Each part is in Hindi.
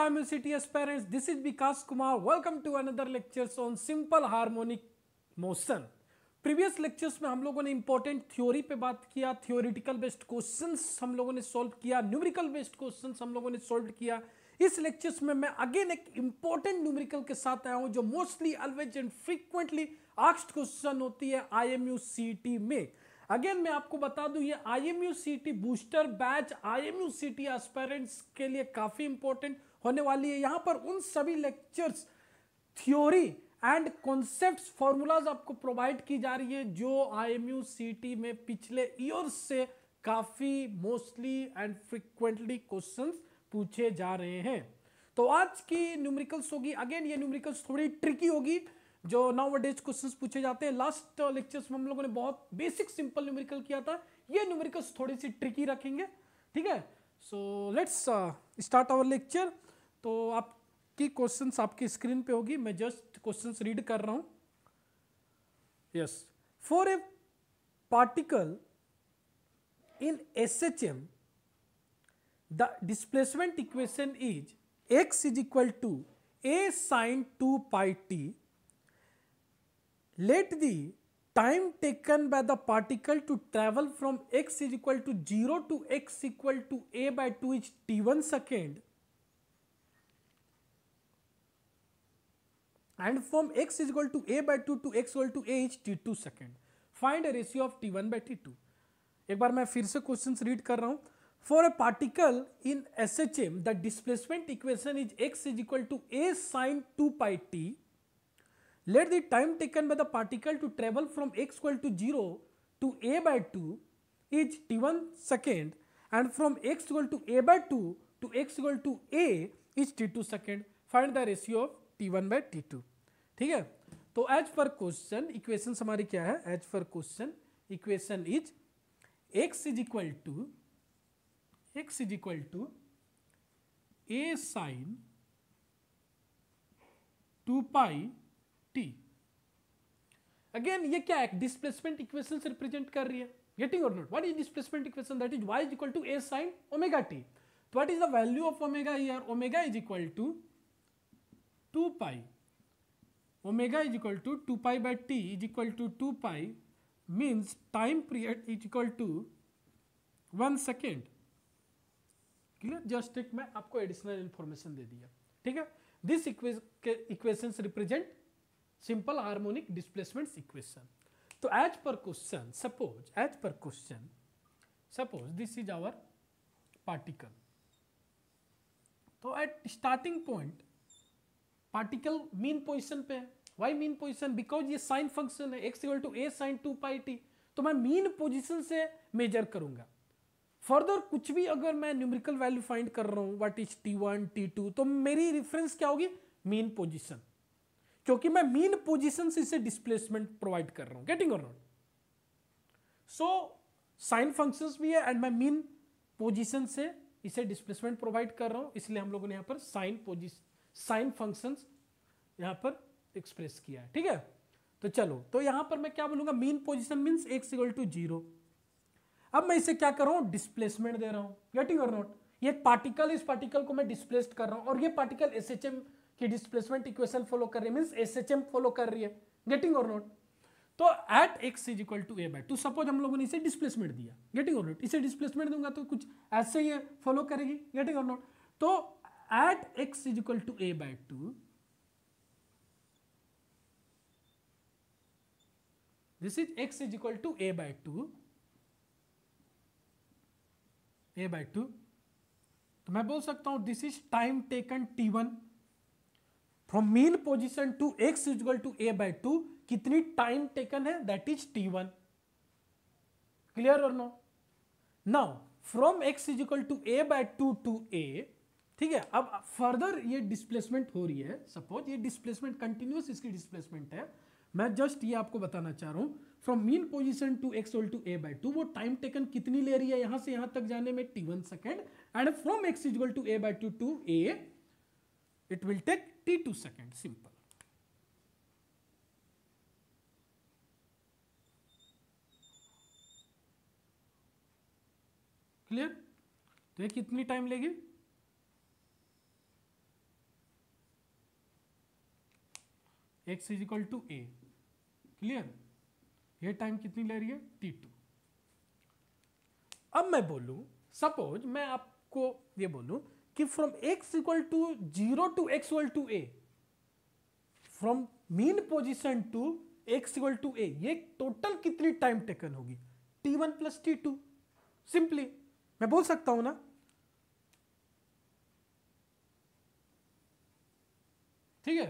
IMUCT aspirants, this is Vikas Kumar. Welcome to another lectures on simple harmonic motion. Previous lectures में हम लोगों ने इंपॉर्टेंट थ्योरी पे बात किया, थ्योरेटिकल बेस्ड क्वेश्चंस हम लोगों ने सॉल्व किया, न्यूमेरिकल बेस्ड क्वेश्चंस हम लोगों ने सॉल्व किया. इस लेक्चर्स में मैं अगेन एक इंपॉर्टेंट न्यूमेरिकल के साथ आया हूं जो mostly always and frequently asked question होती है IMUCT में. अगेन मैं आपको बता दूं ये IMUCT booster batch IMUCT aspirants के लिए काफी इंपॉर्टेंट होने वाली है. यहां पर उन सभी lectures, theory and concepts, formulas आपको प्रोवाइड की जा रही है जो IMUCT में पिछले ईयर्स से काफी मोस्टली एंड फ्रीक्वेंटली क्वेश्चंस पूछे जा रहे हैं. तो आज की न्यूमेरिकल्स होगी, अगेन ये न्यूमेरिकल्स थोड़ी ट्रिकी होगी जो नाउअडेज क्वेश्चंस पूछे जाते हैं. लास्ट लेक्चर्स में हम लोगों ने बहुत बेसिक सिंपल न्यूमेरिकल किया था, ये न्यूमेरिकल्स थोड़ी सी ट्रिकी रखेंगे. ठीक है, so let's start our lecture. तो आपकी क्वेश्चंस आपकी स्क्रीन पे होगी, मैं जस्ट क्वेश्चंस रीड कर रहा हूं. Yes, for a particle in SHM the displacement equation is x is equal to a sin 2 pi t. Let the time taken by the particle to travel from x is equal to 0 to x equal to a by 2 is t1 second, and from x is equal to a by 2 to x equal to a is t2 second. Find a ratio of t1 by t2. एक बार मैं फिर से क्वेश्चंस रीड कर रहा हूं. For a particle in SHM, the displacement equation is x is equal to a sin 2 pi t. Let the time taken by the particle to travel from x equal to 0 to a by 2 is t1 second, and from x equal to a by 2 to x equal to a is t2 second. Find the ratio of t1 by t2. ठीक है, तो एज पर क्वेश्चन इक्वेशन हमारी क्या है? एज पर question equation is x is equal to a sin 2 pi t. Again ये क्या है? डिस्प्लेसमेंट इक्वेशन से रिप्रेजेंट कर रही है. गेटिंग और not? What is displacement equation? That is y is equal to a sin omega t. तो what is the value of omega here? Omega is equal to 2 pi. Omega is equal to 2 pi by t is equal to 2 pi means time period is equal to 1 second. Clear? Just एक मैं आपको एडिशनल इंफॉर्मेशन दे दिया. ठीक है, this equations represent simple harmonic displacement equation. तो एज पर question suppose this is our particle. तो at starting point particle mean position पे है. Why mean position? बिकॉज ये साइन फंक्शन है, x equal to a sin 2 pi t. तो मैं मीन पोजिशन से मेजर करूंगा. फर्दर कुछ भी अगर मैं न्यूमेरिकल वैल्यू फाइंड कर रहा हूं, व्हाट इज t1 t2, तो मेरी रेफरेंस क्या होगी? मीन पोजीशन, क्योंकि मैं मीन पोजीशन से इसे डिस्प्लेसमेंट प्रोवाइड कर रहा हूं. गेटिंग और नॉट? सो साइन फंक्शंस भी है एंड मैं मीन पोजीशन से इसे डिस्प्लेसमेंट प्रोवाइड कर रहा हूं, इसलिए हम लोगों ने यहां पर साइन फंक्शंस यहां पर एक्सप्रेस किया है. ठीक है, तो चलो, तो यहां पर मैं क्या बोलूंगा? Mean position means x equal to 0. अब मैं इसे क्या कर रहा हूं? डिस्प्लेसमेंट दे रहा हूं. गेटिंग और नॉट? ये पार्टिकल, इस पार्टिकल को मैं डिस्प्लेस्ड कर रहा हूं और ये पार्टिकल SHM की डिस्प्लेसमेंट इक्वेशन फॉलो कर रही है, मींस SHM फॉलो कर रही है. गेटिंग और नॉट? तो at x is equal to a by 2, suppose हम लोगों ने इसे डिस्प्लेसमेंट दिया. गेटिंग और नॉट? इसे डिस्प्लेसमेंट दूंगा तो कुछ ऐसे ही फॉलो करेगी. गेटिंग और नॉट? तो at x is equal to a by 2, this is x is equal to a by 2. तो मैं बोल सकता हूं this is time taken t1 from mean position to x is equal to a by 2. कितनी टाइम टेकन है? That is t1. क्लियर और no? Now from x is equal to a by 2 to a. ठीक है, अब फर्दर ये डिस्प्लेसमेंट हो रही है. सपोज ये डिस्प्लेसमेंट कंटिन्यूअस इसकी डिस्प्लेसमेंट है. मैं जस्ट ये आपको बताना चाह रहा हूं from mean position to x equal to a by 2. वो टाइम टेकन कितनी ले रही है यहां से यहां तक जाने में? t1 second. And from x equal to a by 2 to a it will take t2 second. Simple. Clear? तो ये कितनी टाइम लेगी? x is equal to a। Clear? ये टाइम कितनी ले रही है? t2। अब मैं बोलूं, सपोज मैं आपको ये बोलूं कि from x equal to 0 to x equal to a, from mean position to x equal to a, ये टोटल कितनी टाइम टेकन होगी? t1 plus t2। सिंपली मैं बोल सकता हूं ना, ठीक है?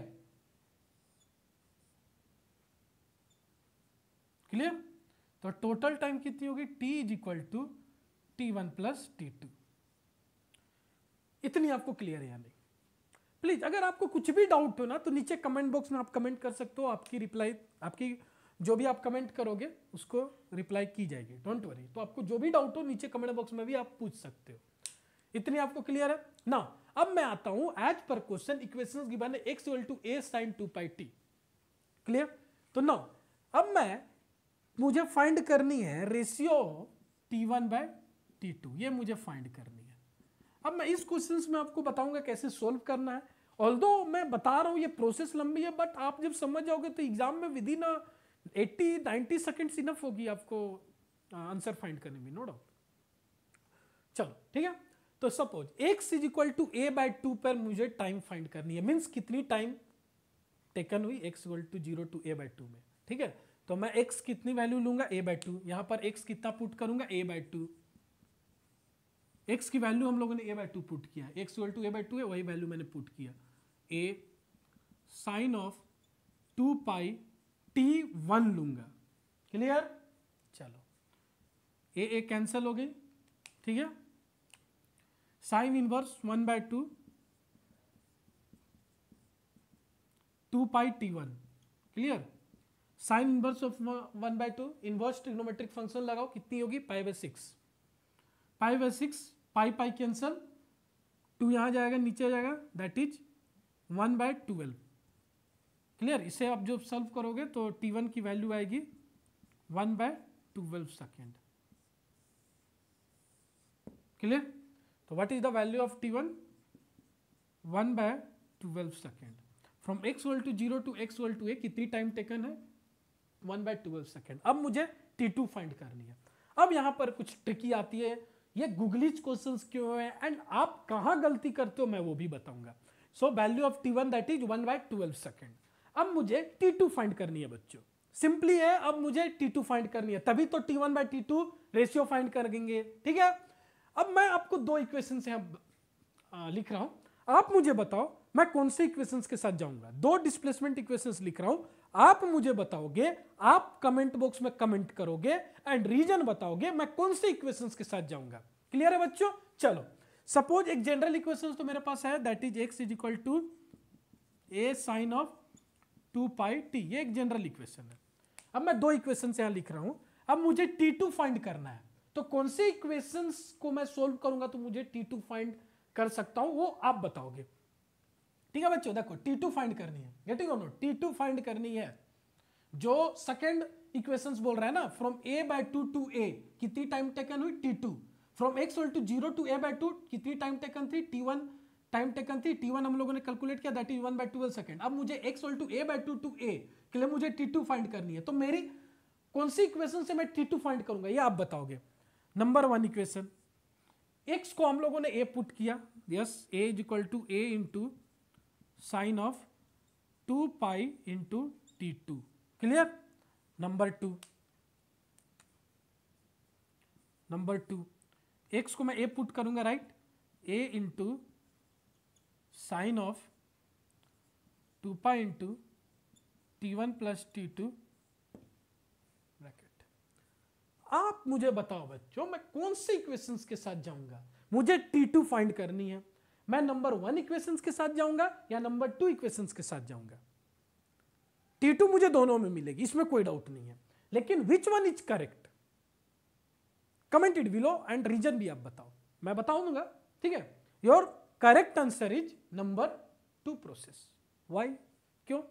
क्लियर? तो टोटल टाइम कितनी होगी? t is equal to t1 plus t2। इतनी आपको क्लियर है या नहीं? प्लीज अगर आपको कुछ भी डाउट हो ना तो नीचे कमेंट बॉक्स में आप कमेंट कर सकते हो। आपकी रिप्लाई, आपकी जो भी आप कमेंट करोगे उसको रिप्लाई की जाएगी, डोंट वरी। तो आपको जो भी डाउट हो नीचे कमेंट बॉक्स में भी आप पूछ सकते हो। इतनी आपको क्लियर है ना? अब मैं आता हूं एज पर क्वेश्चन, इक्वेशंस गिवन है x equal to a sin 2 pi t। Clear? तो नाउ अब मुझे फाइंड करनी है रेशियो t1 बाय t2, ये मुझे फाइंड करनी है। अब मैं इस क्वेश्चंस में आपको बताऊंगा कैसे सोल्व करना है। ऑल्दो मैं बता रहा हूं ये प्रोसेस लंबी है, बट आप जब समझ जाओगे तो एग्जाम में विद इन 80-90 सेकेंड्स इनफ होगी आपको आंसर फाइंड करने में, नो डाउट। चलो ठीक है, तो suppose x is equal to a by 2 पर मुझे टाइम फाइंड करनी है, मीन्स कितनी टाइम टेकन हुई x equal to 0 to a by 2 में। ठीक है, तो मैं x कितनी वैल्यू लूंगा? a by 2। यहां पर x कितना पुट करूंगा? a by 2। x की वैल्यू हम लोगों ने a बाय 2 पुट किया, x equal to a by 2 है, वही वैल्यू मैंने पुट किया। a sine of 2 pi t1 लूंगा। क्लियर? चलो a कैंसिल हो गई, ठीक है। Sine inverse 1 by 2 2 pi t1। Clear? Sine inverse of 1 by 2, inverse trigonometric function लगाओ, कितनी होगी? Pi by 6। Pi by 6, pi pi cancel, 2 यहां जाएगा, नीचे जाएगा, दैट इज 1 बाय 12। क्लियर? इसे आप जब सॉल्व करोगे तो t1 की वैल्यू आएगी 1 बाय 12 सेकेंड। क्लियर? तो what is the value of t1? 1 by 12 second. From x equal to 0 to x equal to a कितनी टाइम टेकन है? 1 बाय 12 सेकेंड। अब मुझे t2 फाइंड करनी है। अब यहां पर कुछ ट्रिकी आती है, ये गूगलीज क्वेश्चंस क्यों है एंड आप कहां गलती करते हो मैं वो भी बताऊंगा। So value of t1 that is 1 by 12 second. अब मुझे t2 फाइंड करनी है बच्चों, सिंपली है। अब मुझे t2 फाइंड करनी है, तभी तो t1 bye t2 ratio find करेंगे, ठीक है। अब मैं आपको दो इक्वेशन यहां लिख रहा हूं, आप मुझे बताओ मैं कौन से इक्वेशंस के साथ जाऊंगा। दो डिस्प्लेसमेंट इक्वेशंस लिख रहा हूं, आप मुझे बताओगे, आप कमेंट बॉक्स में कमेंट करोगे एंड रीजन बताओगे मैं कौन से इक्वेशंस के साथ जाऊंगा। क्लियर है बच्चों? चलो सपोज एक जनरल इक्वेशन तो मेरे पास है, that is x is equal to a sine of 2 pi t, ये एक जनरल इक्वेशन है। अब मैं दो इक्वेशन यहां लिख रहा हूं, अब मुझे t2 फाइंड करना है, तो कौन से इक्वेशंस को मैं सोल्व करूंगा तो मुझे t2 फाइंड कर सकता हूं, वो आप बताओगे। ठीक है बच्चों, देखो t2 फाइंड करनी है, गेटिंग और नॉट? t2 फाइंड करनी है। जो सेकंड इक्वेशंस बोल रहा है ना, from a by 2 to a कितनी टाइम टेकन हुई? t2। From x equal to 0 to a by 2 कितनी टाइम टेकन थी? t1 टाइम टेकन थी। t1 हम लोगों ने कैलकुलेट किया, दैट इज 1 बाय 12 सेकंड। अब मुझे x equal to a by 2 to a के लिए मुझे t2 फाइंड करनी है, तो मेरी कौन सी इक्वेशन से मैं t2 फाइंड करूंगा ये आप बताओगे। नंबर 1 इक्वेशन, x को हम लोगों ने a पुट किया, yes, a is equal to a into sine of 2 pi into t2। Clear? Number 2 x को मैं a पुट करूंगा, right, a into sine of 2 pi into t1 plus t2 bracket. आप मुझे बताओ बच्चों मैं कौन से इक्वेशंस के साथ जाऊंगा। मुझे t2 फाइंड करनी है, मैं नंबर 1 इक्वेशंस के साथ जाऊंगा या नंबर 2 इक्वेशंस के साथ जाऊंगा। t2 मुझे दोनों में मिलेगी, इसमें कोई डाउट नहीं है, लेकिन which one is correct? Commented below and reason भी आप बताओ, मैं बताऊंगा, ठीक है। Your correct answer is number 2 process. Why? क्यों?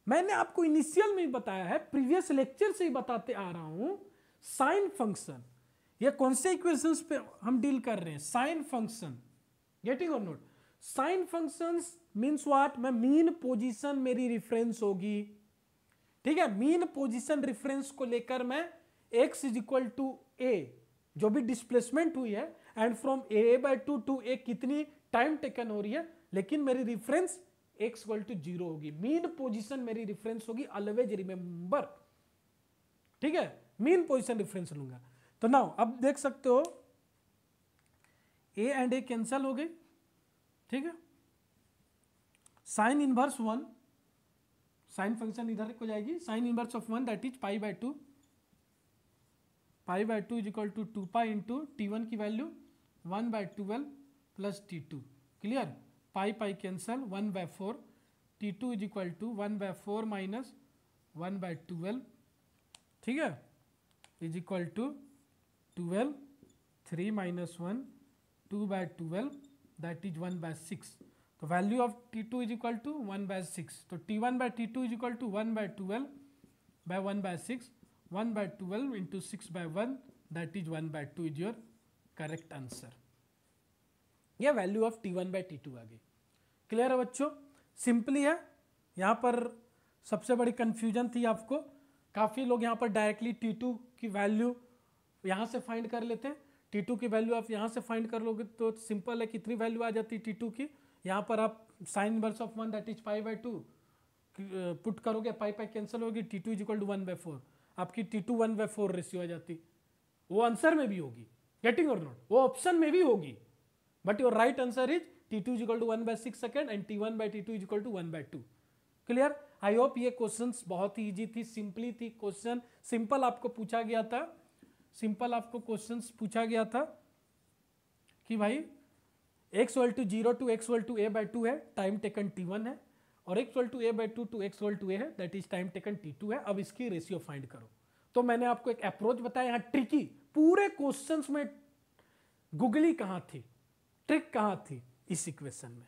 मैंने आपको इनिशियल में बताया है, प्रीवियस लेक्चर से ही बताते आ रहा हूं, साइन फंक्शन, ये कौन से इक्वेशंस पे हम डील कर रहे हैं? साइन फंक्शन, गेटिंग और not? Sine functions means what, मैं मीन पोजीशन मेरी रेफरेंस होगी, ठीक है, मीन पोजीशन रेफरेंस को लेकर मैं x इज इक्वल टू ए जो भी डिस्प्लेसमेंट हुई है एंड फ्रॉम a/2 टू ए कितनी टाइम टेकन हो रही है, लेकिन मेरी रेफरेंस x इक्वल टू 0 होगी, मीन पोजीशन मेरी रेफरेंस होगी, ऑलवेज रिमेंबर, ठीक है, मीन पोजीशन रेफरेंस लूंगा। तो नाउ अब देख सकते हो a एंड a कैंसल हो गई, ठीक है, साइन इनवर्स 1, साइन फंक्शन इधर को जाएगी, sine inverse of 1 that is π/2, π/2 is equal to 2π into T1 की value 1/12 plus T2, clear, pi cancel 1/4, T2 is equal to 1/4 minus 1/12, ठीक है, is equal to 12, 3 minus 1 2/12 that is 1/6, तो value of T2 is equal to 1/6, तो T1/T2 is equal to 1/12 by 1/6, 1/12 into 6/1 that is 1/2 is your correct answer। यह वैल्यू ऑफ T1/T2 आ गई, क्लियर है बच्चों, सिंपली है। यहाँ पर सबसे बड़ी कंफ्यूजन थी आपको, काफ़ी लोग यहाँ पर डायरेक्टली T2 की वैल्यू यहाँ से फाइंड कर लेते हैं, T2 की वैल्यू आप यहाँ से फाइंड कर लोगे तो सिंपल है, कितनी वैल्यू आ जाती है T2 की, यहाँ पर आप sine inverse of 1 that is π/2 put करोगे, पाई कैंसिल होगी, T2 इज इक्वल टू 1/4, आपकी T2 1/4 रेशियो आ जाती, वो आंसर में भी होगी, गेटिंग और नॉट, वो ऑप्शन में भी होगी, but your right answer is T2 is equal to 1/6 second and T1/T2 is equal to 1/2, clear. I hope ये क्वेश्चंस बहुत ही इजी थी, सिंपली थी क्वेश्चन, सिंपल आपको पूछा गया था, सिंपल आपको क्वेश्चंस पूछा गया था कि भाई x equal to 0 to x equal to a/2 है, टाइम टेकन T1 है, और x equal to a/2 to x equal to a है, that is time taken T2 है, अब इसकी रेशियो फाइंड करो। तो मैंने आपको एक अप्रोच बताया, यहाँ ट्रिकी, पूरे क्वेश्चंस में गुगली कहाँ थी, ट्रिक कहाँ थी, इस इक्वेशन में,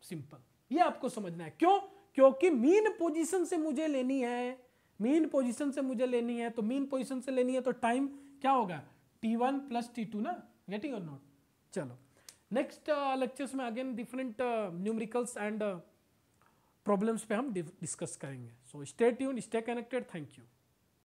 सिंपल, ये आपको समझना है। क्यों? क्योंकि मीन पोजीशन से मुझे लेनी है, मीन पोजीशन से मुझे लेनी है, तो मीन पोजीशन से लेनी है तो टाइम क्या होगा, T1 प्लस T2 ना, गेटिंग और नॉट। चलो नेक्स्ट लेक्चर्स में again different numericals and problems पे हम डिस्कस करेंगे। So stay tuned, stay connected, thank you.